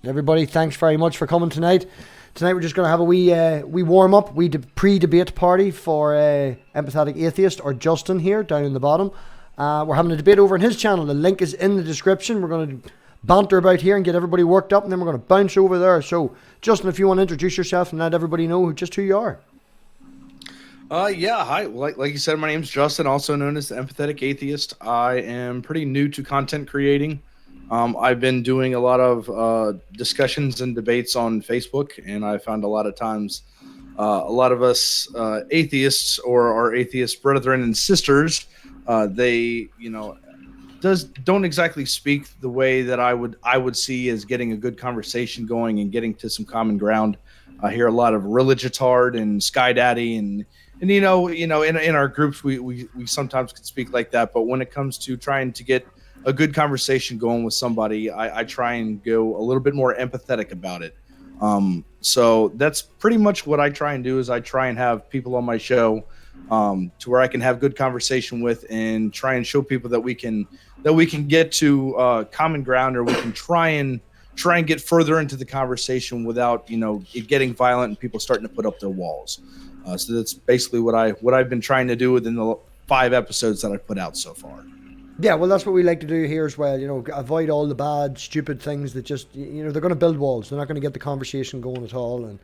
Everybody, thanks very much for coming tonight. Tonight we're just going to have a wee warm-up, pre-debate party for Empathatic Atheist, or Justin here, down in the bottom. We're having a debate over on his channel. The link is in the description. We're going to banter about here and get everybody worked up, and then we're going to bounce over there. So, Justin, if you want to introduce yourself and let everybody know just who you are. Yeah, hi. Like you said, my name's Justin, also known as the Empathetic Atheist. I am pretty new to content creating. I've been doing a lot of discussions and debates on Facebook, and I found a lot of times a lot of us atheists or our atheist brethren and sisters, they don't exactly speak the way that I would see as getting a good conversation going and getting to some common ground. I hear a lot of religitard and sky daddy and in our groups we sometimes can speak like that, but when it comes to trying to get a good conversation going with somebody, I try and go a little bit more empathetic about it. So that's pretty much what I try and do, is I try and have people on my show to where I can have good conversation with and try and show people that we can get to common ground, or we can try and get further into the conversation without it getting violent and people starting to put up their walls. So that's basically what I've been trying to do within the 5 episodes that I've put out so far. Yeah, well, that's what we like to do here as well. Avoid all the bad, stupid things that just, they're going to build walls. They're not going to get the conversation going at all. And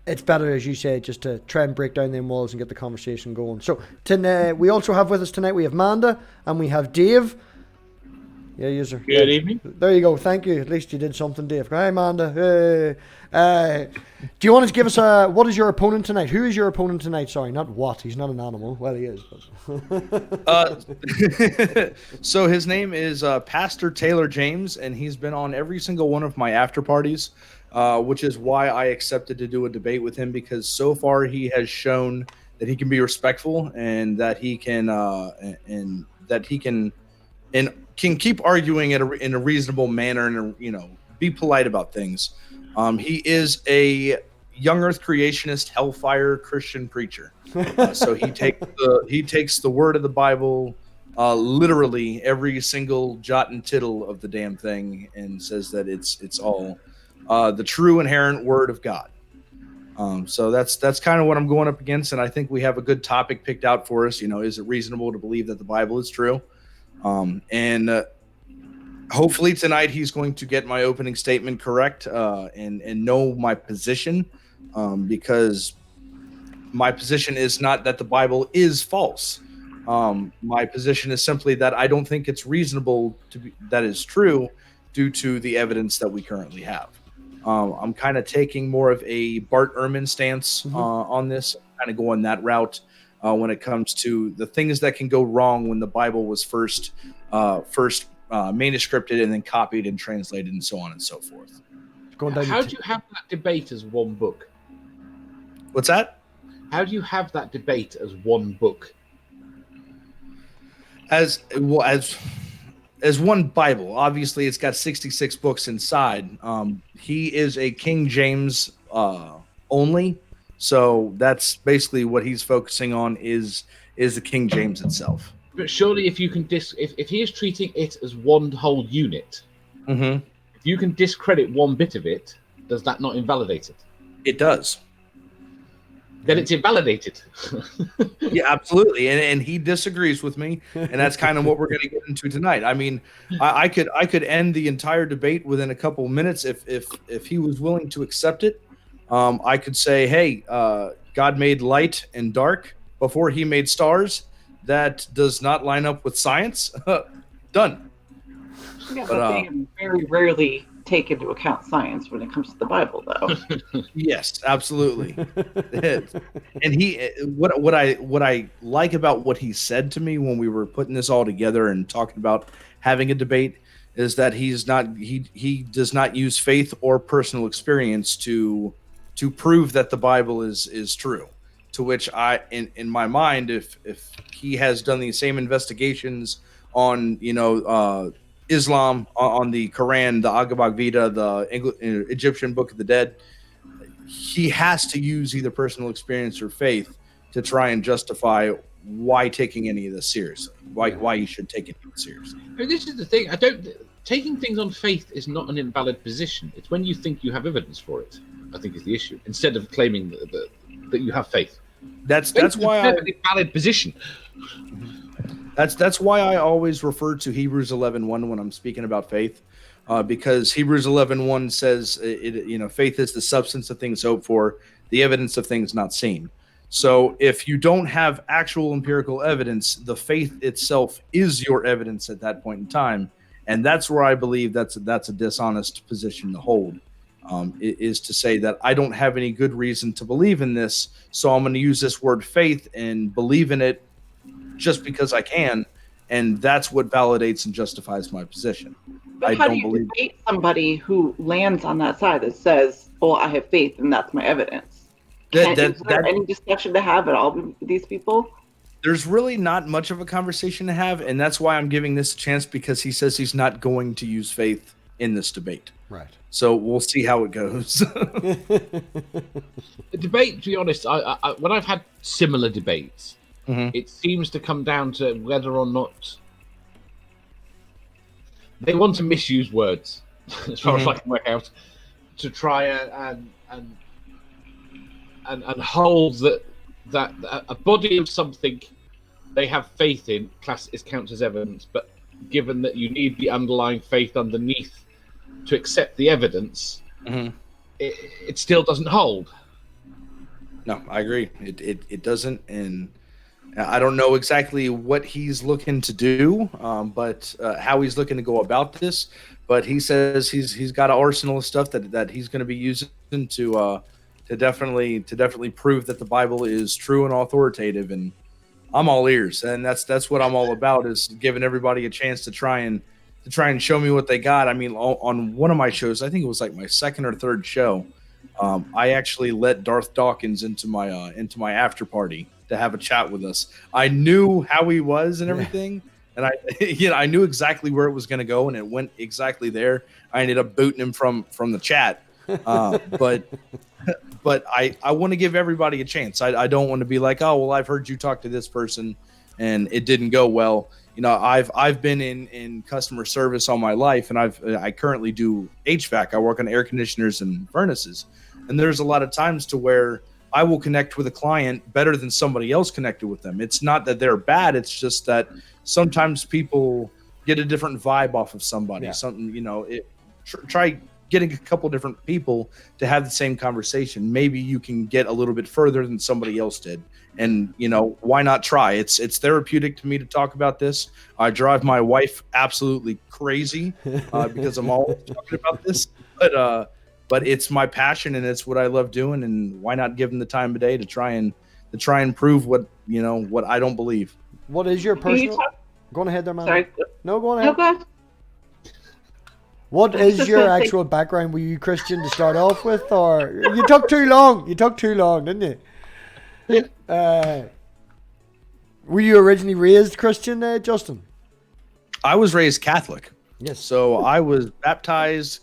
it's better, as you say, just to try and break down them walls and get the conversation going. So, we also have with us tonight, we have Amanda and we have Dave. Yeah, user. Good evening. There you go. Thank you. At least you did something, Dave. Hi, Amanda. Hey. Do you want to give us what is your opponent tonight? Who is your opponent tonight? Sorry, not what. He's not an animal. Well, he is. But. So his name is Pastor Taylor James, and he's been on every single one of my after parties, which is why I accepted to do a debate with him, because so far he has shown that he can be respectful and that he can can keep arguing in a reasonable manner and be polite about things. He is a young Earth creationist, hellfire Christian preacher. So he takes the word of the Bible, literally every single jot and tittle of the damn thing, and says that it's all the true inherent word of God. So that's kind of what I'm going up against, and I think we have a good topic picked out for us. Is it reasonable to believe that the Bible is true? And hopefully tonight he's going to get my opening statement correct and know my position, because my position is not that the Bible is false. My position is simply that I don't think it's reasonable that is true due to the evidence that we currently have. I'm kind of taking more of a Bart Ehrman stance on this, kind of going that route. When it comes to the things that can go wrong when the Bible was first manuscripted and then copied and translated and so on and so forth. How do you have that debate as one book? What's that? How do you have that debate as one book? As one Bible. Obviously, it's got 66 books inside. He is a King James only. So that's basically what he's focusing on is the King James itself. But surely, if you can if he is treating it as one whole unit, if you can discredit one bit of it, does that not invalidate it? It does. Then it's invalidated. Yeah, absolutely, and he disagrees with me, and that's kind of what we're going to get into tonight. I mean, I could end the entire debate within a couple of minutes if he was willing to accept it. I could say, hey, God made light and dark before he made stars. That does not line up with science. Done. Yeah, but they very rarely take into account science when it comes to the Bible, though. Yes, absolutely. And what I like about what he said to me when we were putting this all together and talking about having a debate is that he does not use faith or personal experience to prove that the Bible is true. To which I, in my mind, if he has done the same investigations on Islam, on the Quran, the Bhagavad Gita, the Egyptian Book of the Dead, he has to use either personal experience or faith to try and justify why taking any of this seriously, why you should take it seriously. I mean, this is the thing. taking things on faith is not an invalid position. It's when you think you have evidence for it, I think, is the issue. Instead of claiming that you have faith. That's why a valid position. That's why I always refer to Hebrews 11:1 when I'm speaking about faith, because Hebrews 11:1 says faith is the substance of things hoped for, the evidence of things not seen. So if you don't have actual empirical evidence, the faith itself is your evidence at that point in time, and that's where I believe that's a dishonest position to hold. Is to say that I don't have any good reason to believe in this, so I'm going to use this word faith and believe in it just because I can, and that's what validates and justifies my position. But how do you debate somebody who lands on that side that says, "Oh, I have faith, and that's my evidence"? Is there any discussion to have at all with these people? There's really not much of a conversation to have, and that's why I'm giving this a chance, because he says he's not going to use faith in this debate. Right. So we'll see how it goes. The debate, to be honest, I when I've had similar debates, it seems to come down to whether or not they want to misuse words, as far as I can work out, to try and hold that a body of something they have faith in counts as evidence, but given that you need the underlying faith underneath to accept the evidence, it still doesn't hold. No, I agree. It doesn't, and I don't know exactly what he's looking to do, but how he's looking to go about this. But he says he's got an arsenal of stuff that he's going to be using to definitely prove that the Bible is true and authoritative. And I'm all ears, and that's what I'm all about, is giving everybody a chance to try and show me what they got. I mean, on one of my shows, I think it was like my second or third show, I actually let Darth Dawkins into my after party to have a chat with us. I knew how he was and everything, and I knew exactly where it was going to go, and it went exactly there. I ended up booting him from the chat, but I want to give everybody a chance. I don't want to be like, oh well, I've heard you talk to this person and it didn't go well. You know, I've been in customer service all my life, and I currently do HVAC. I work on air conditioners and furnaces, and there's a lot of times to where I will connect with a client better than somebody else connected with them. It's not that they're bad; it's just that sometimes people get a different vibe off of somebody. Yeah. Try getting a couple different people to have the same conversation. Maybe you can get a little bit further than somebody else did. And, why not try? It's therapeutic to me to talk about this. I drive my wife absolutely crazy because I'm always talking about this. But it's my passion, and it's what I love doing. And why not give them the time of day to try and prove what I don't believe. What is your personal? Go on ahead there, man. Sorry. No, go on ahead. No, go ahead. What is your actual background? Were you Christian to start off with, or you took too long? You took too long, didn't you? Were you originally raised Christian, Justin? I was raised Catholic. Yes. So I was baptized,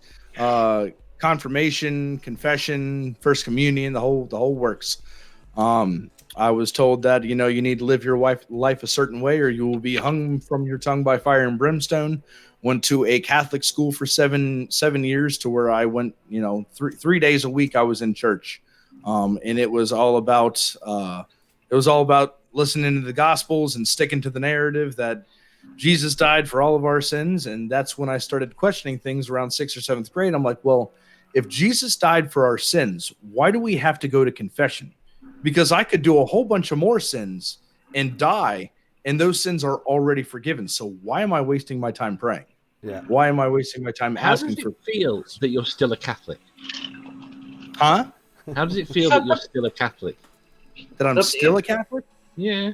confirmation, confession, first communion, the whole works. I was told that you need to live your life a certain way, or you will be hung from your tongue by fire and brimstone. Went to a Catholic school for seven years, to where I went, 3 days a week I was in church. And it was all about listening to the Gospels and sticking to the narrative that Jesus died for all of our sins. And that's when I started questioning things around 6th or 7th grade. I'm like, well, if Jesus died for our sins, why do we have to go to confession? Because I could do a whole bunch of more sins and die, and those sins are already forgiven. So why am I wasting my time praying? Yeah. Why am I wasting my time asking for? How does it feel that you're still a Catholic? Huh? How does it feel that you're still a Catholic? That I'm still a Catholic? Yeah.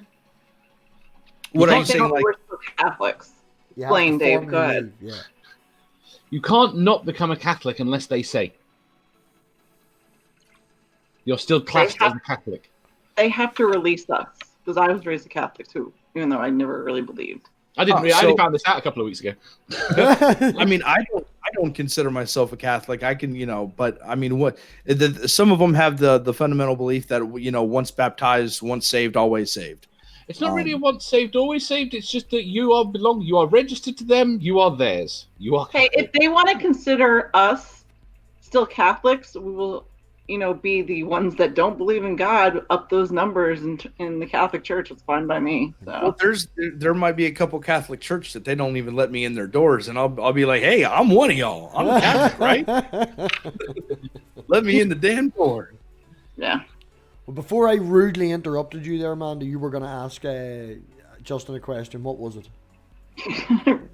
What are you saying? Like, we're still Catholics. Explain, Dave. Go ahead. Yeah. You can't not become a Catholic unless they say. You're still classed as a Catholic. They have to release us, because I was raised a Catholic too, even though I never really believed. I didn't. I only found this out a couple of weeks ago. I mean, I don't consider myself a Catholic. I can, but I mean, some of them have the fundamental belief that once baptized, once saved, always saved. It's not really a once saved, always saved. It's just that you are registered to them. You are theirs. You are. Hey, if they want to consider us still Catholics, we will, be the ones that don't believe in God, up those numbers in the Catholic Church. It's fine by me. So. Well, there might be a couple Catholic churches that they don't even let me in their doors, and I'll be like, hey, I'm one of y'all. I'm a Catholic, right? Let me in the damn door. Yeah. Well, before I rudely interrupted you there, Amanda, you were going to ask Justin a question. What was it?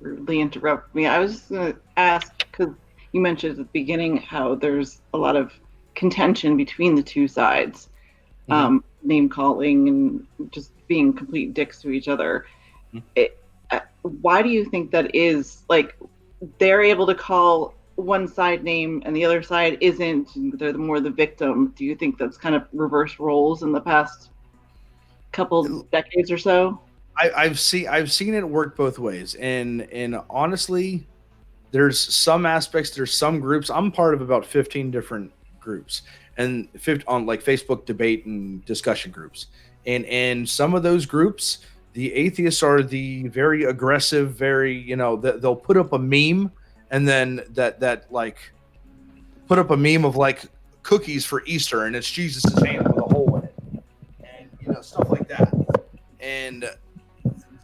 Rudely interrupt me. I was just going to ask, because you mentioned at the beginning how there's a lot of contention between the two sides, name calling and just being complete dicks to each other. Why do you think that is? Like, they're able to call one side name and the other side isn't, and they're more the victim. Do you think that's kind of reversed roles in the past couple decades or so? I've seen it work both ways, and honestly, there's some aspects, there's some groups. I'm part of about 15 different groups, and on like Facebook debate and discussion groups, and some of those groups, the atheists are the very aggressive, very they'll put up a meme. And then that like put up a meme of like cookies for Easter, and it's Jesus' hand with a hole in it, and stuff like that, and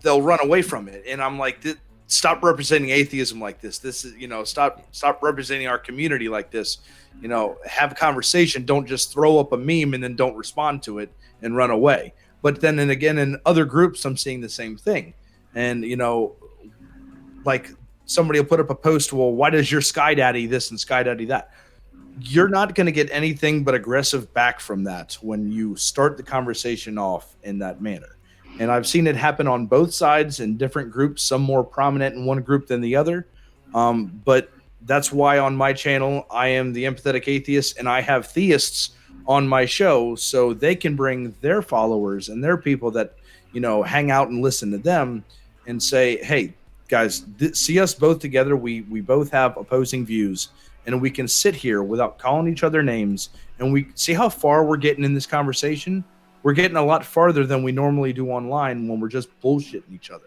they'll run away from it. And I'm like, stop representing atheism like this. This is stop representing our community like this. Have a conversation. Don't just throw up a meme and then don't respond to it and run away. But then and again in other groups, I'm seeing the same thing, and like. Somebody will put up a post, well, why does your Sky Daddy this and Sky Daddy that? You're not going to get anything but aggressive back from that when you start the conversation off in that manner. And I've seen it happen on both sides in different groups, some more prominent in one group than the other. But that's why on my channel, I am the Empathatic Atheist, and I have theists on my show so they can bring their followers and their people that, hang out and listen to them and say, hey, guys, see us both together. We both have opposing views, and we can sit here without calling each other names, and we see how far we're getting in this conversation. We're getting a lot farther than we normally do online when we're just bullshitting each other.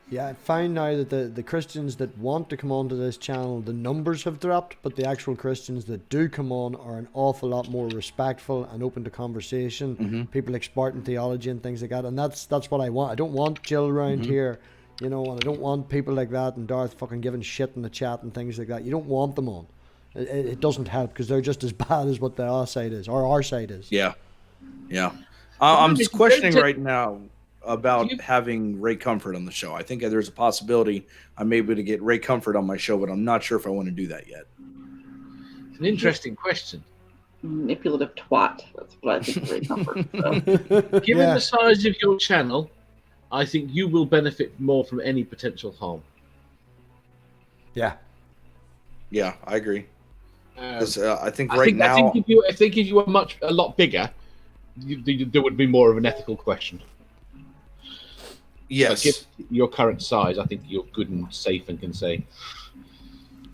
Yeah, I find now that the Christians that want to come onto this channel, the numbers have dropped, but the actual Christians that do come on are an awful lot more respectful and open to conversation. People like Spartan theology and things like that, and that's what I want. I don't want Jill around here. And I don't want people like that and Darth fucking giving shit in the chat and things like that. You don't want them on. It doesn't help because they're just as bad as what the our side is, or our side is. Yeah. I'm just questioning right now about having Ray Comfort on the show. I think there's a possibility I'm able to get Ray Comfort on my show, but I'm not sure if I want to do that yet. It's an interesting question. Manipulative twat. That's what I think of Ray Comfort. So. Given the size of your channel, I think you will benefit more from any potential harm. Yeah, I agree. Because I think if you were a lot bigger, there would be more of an ethical question. Yes. Given your current size, I think you're good and safe and can say.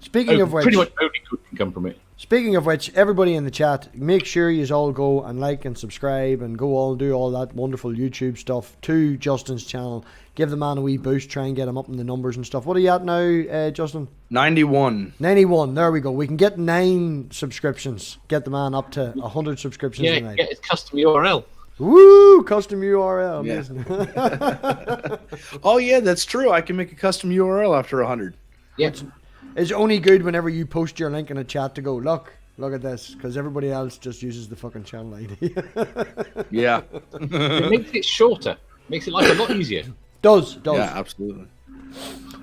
Speaking of which, pretty much only good can come from it. Speaking of which, everybody in the chat, make sure you all go and like and subscribe and go all do all that wonderful YouTube stuff to Justin's channel. Give the man a wee boost, try and get him up in the numbers and stuff. What are you at now, Justin? 91. 91, there we go. We can get 9 subscriptions. Get the man up to 100 subscriptions tonight. Yeah, it's custom URL. Woo! Custom URL. Amazing. Yeah. Oh, yeah, that's true. I can make a custom URL after 100. Yeah. It's only good whenever you post your link in a chat to go, look at this, because everybody else just uses the fucking channel ID. Yeah. It makes it shorter. Makes it life a lot easier. Does. Yeah, absolutely.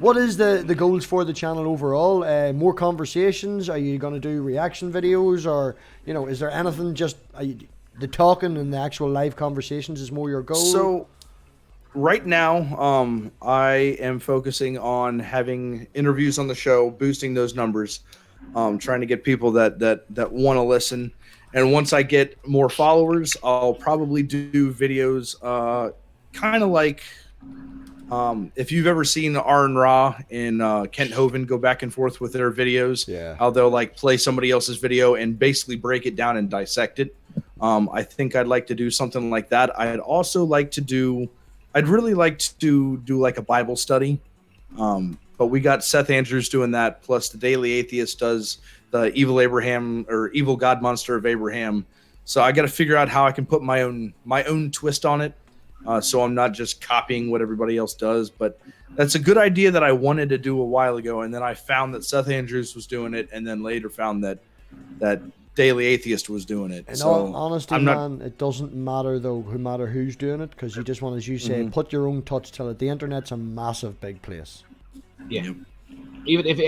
What is the goals for the channel overall? More conversations? Are you going to do reaction videos? Or, is there anything the talking and the actual live conversations is more your goal? So, right now, I am focusing on having interviews on the show, boosting those numbers, trying to get people that want to listen. And once I get more followers, I'll probably do videos kind of like if you've ever seen Aaron Ra and Kent Hovind go back and forth with their videos, how they'll like play somebody else's video and basically break it down and dissect it. I think I'd like to do something like that. I'd really like to do like a Bible study. But we got Seth Andrews doing that, plus the Daily Atheist does the Evil Abraham or Evil God Monster of Abraham. So I got to figure out how I can put my own twist on it, so I'm not just copying what everybody else does. But that's a good idea that I wanted to do a while ago, and then I found that Seth Andrews was doing it, and then later found that Daily Atheist was doing it. In all honesty, it doesn't matter though, no matter who's doing it, because you just want, as you say, put your own touch to it. The internet's a massive big place. Yeah. Yep. Even if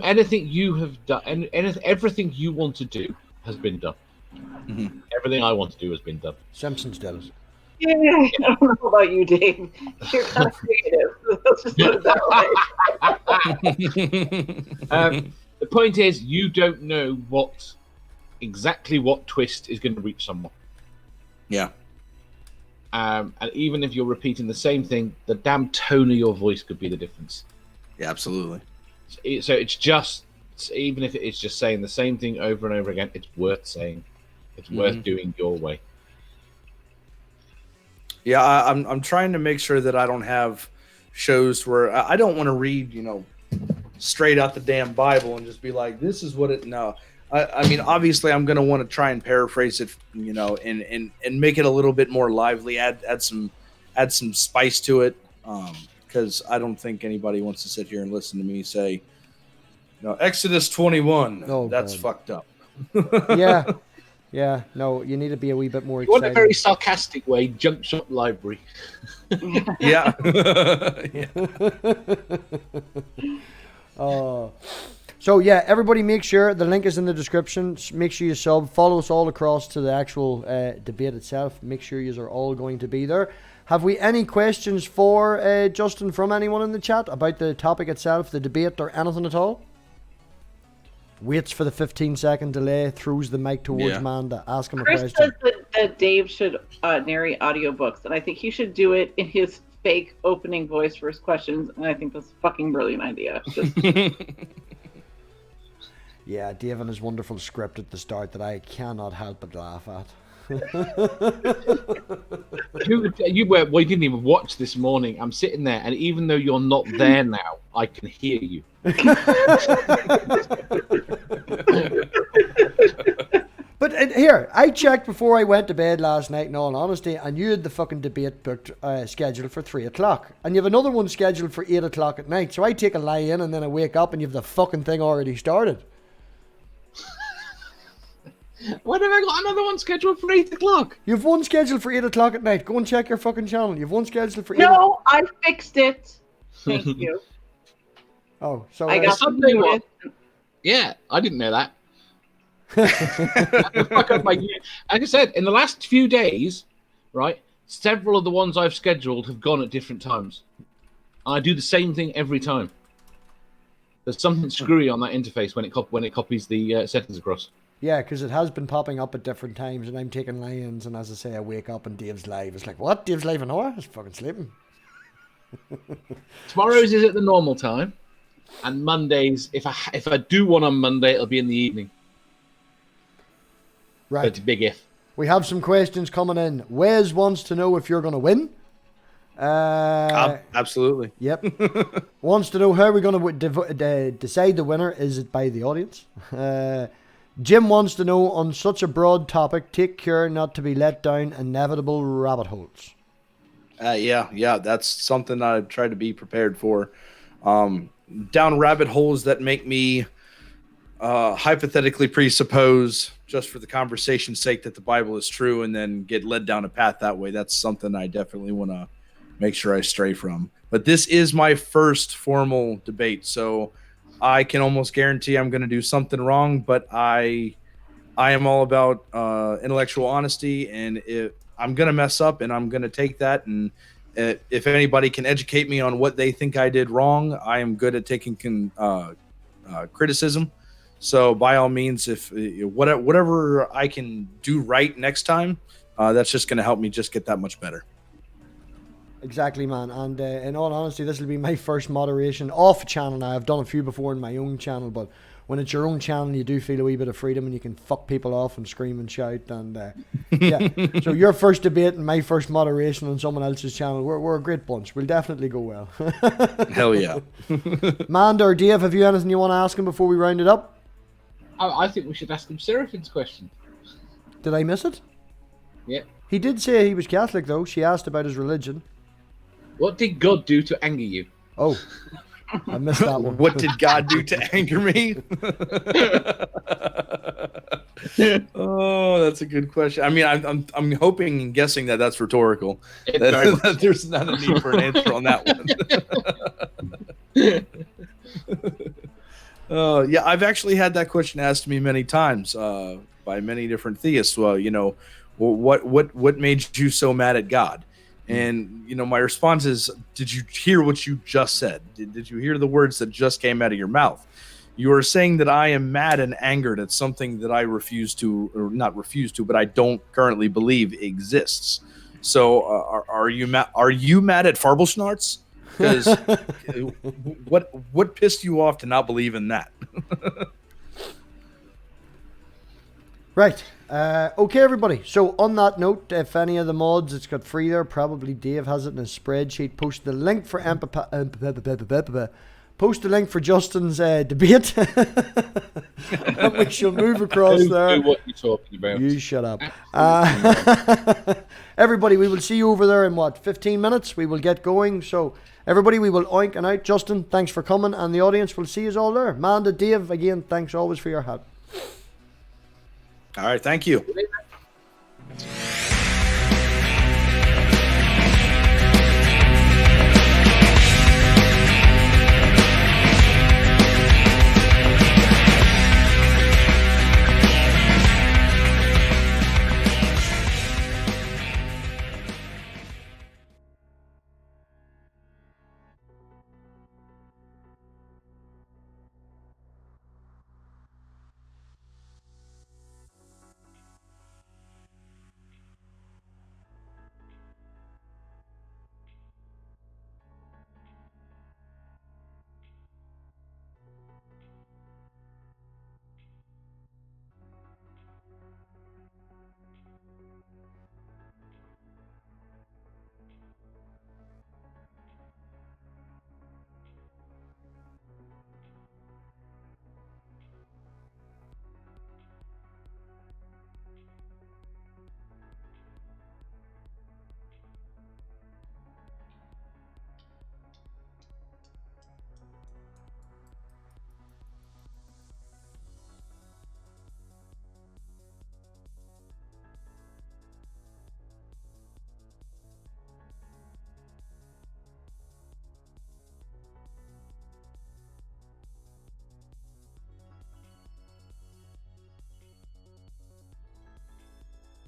anything you have done, everything you want to do has been done. Mm-hmm. Everything I want to do has been done. Simpsons did it. Yeah, I don't know about you, Dave. You're kind of creative. Let's just put it that way. The point is, you don't know exactly what twist is going to reach someone. Yeah. And even if you're repeating the same thing, the damn tone of your voice could be the difference. Yeah, absolutely. So it's just, even if it's just saying the same thing over and over again, it's worth saying. It's worth doing your way. Yeah, I'm trying to make sure that I don't have shows where I don't want to read, straight out the damn Bible and just be like, this is what it. No, I mean, obviously, I'm going to want to try and paraphrase it, and make it a little bit more lively. Add some spice to it, because I don't think anybody wants to sit here and listen to me say, Exodus 21. Oh, that's God. fucked up. Yeah. Yeah, no, you need to be a wee bit more excited. In a very sarcastic way, Junk Shop Library. Yeah. So yeah, everybody make sure the link is in the description. Make sure you sub, follow us all across to the actual debate itself. Make sure you are all going to be there. Have we any questions for Justin from anyone in the chat about the topic itself, the debate, or anything at all? Waits for the 15-second delay, throws the mic towards man to ask him a question. Chris says that Dave should narrate audiobooks, and I think he should do it in his fake opening voice for his questions, and I think that's a fucking brilliant idea. Yeah, Dave and his wonderful script at the start that I cannot help but laugh at. You didn't even watch this morning. I'm sitting there, and even though you're not there now, I can hear you. But here, I checked before I went to bed last night, in all honesty, and you had the fucking debate booked scheduled for 3 o'clock. And you have another one scheduled for 8 o'clock at night. So I take a lie in and then I wake up and you have the fucking thing already started. When have I got another one scheduled for 8 o'clock? You've one scheduled for 8 o'clock at night. Go and check your fucking channel. You've one scheduled for 8 No, I fixed it. Thank you. Oh, so I got something. Yeah, I didn't know that. Like I said, in the last few days, right, several of the ones I've scheduled have gone at different times. I do the same thing every time. There's something screwy on that interface when it copies the settings across. Yeah, because it has been popping up at different times, and I'm taking lie-ins, and as I say, I wake up and Dave's live. It's like, what? Dave's live an hour? I was fucking sleeping. Tomorrow's is at the normal time, and Mondays, if I do one on Monday, it'll be in the evening. Right. So it's a big if. We have some questions coming in. Wes wants to know if you're going to win. Absolutely. Yep. Wants to know how we're going to decide the winner. Is it by the audience? Jim wants to know, on such a broad topic, take care not to be let down inevitable rabbit holes. Yeah, that's something I've tried to be prepared for. Down rabbit holes that make me hypothetically presuppose, just for the conversation's sake, that the Bible is true, and then get led down a path that way. That's something I definitely want to make sure I stray from. But this is my first formal debate, so I can almost guarantee I'm going to do something wrong, but I am all about intellectual honesty, and I'm going to mess up, and I'm going to take that, and if anybody can educate me on what they think I did wrong, I am good at taking criticism. So by all means, if whatever I can do right next time, that's just going to help me just get that much better. Exactly, man. And in all honesty, this will be my first moderation off channel. Now, I've done a few before in my own channel, but when it's your own channel, you do feel a wee bit of freedom and you can fuck people off and scream and shout. And yeah, so your first debate and my first moderation on someone else's channel, we're a great bunch. We'll definitely go well. Hell yeah. Manda or Dave, have you anything you want to ask him before we round it up? I think we should ask him Seraphine's question. Did I miss it? Yeah. He did say he was Catholic, though. She asked about his religion. What did God do to anger you? Oh, I missed that one. What did God do to anger me? Oh, that's a good question. I mean, I'm hoping and guessing that that's rhetorical. That there's not a need for an answer on that one. Yeah, I've actually had that question asked to me many times by many different theists. Well, you know, what made you so mad at God? And, you know, my response is, did you hear what you just said? Did you hear the words that just came out of your mouth? You are saying that I am mad and angered at something that I refuse to, or not refuse to, but I don't currently believe exists. So are you mad at Farbelschnarz? Because what pissed you off to not believe in that? Right. Okay, everybody. So on that note, if any of the mods, it's got free there. Probably Dave has it in his spreadsheet. Post the link for post the link for Justin's debate. And we shall move across there. Know what you're talking about. You shut up. Everybody, we will see you over there in 15 minutes. We will get going. So everybody, we will oink and out. Justin, thanks for coming, and the audience will see us all there. Manda, Dave, again, thanks always for your help. All right, thank you.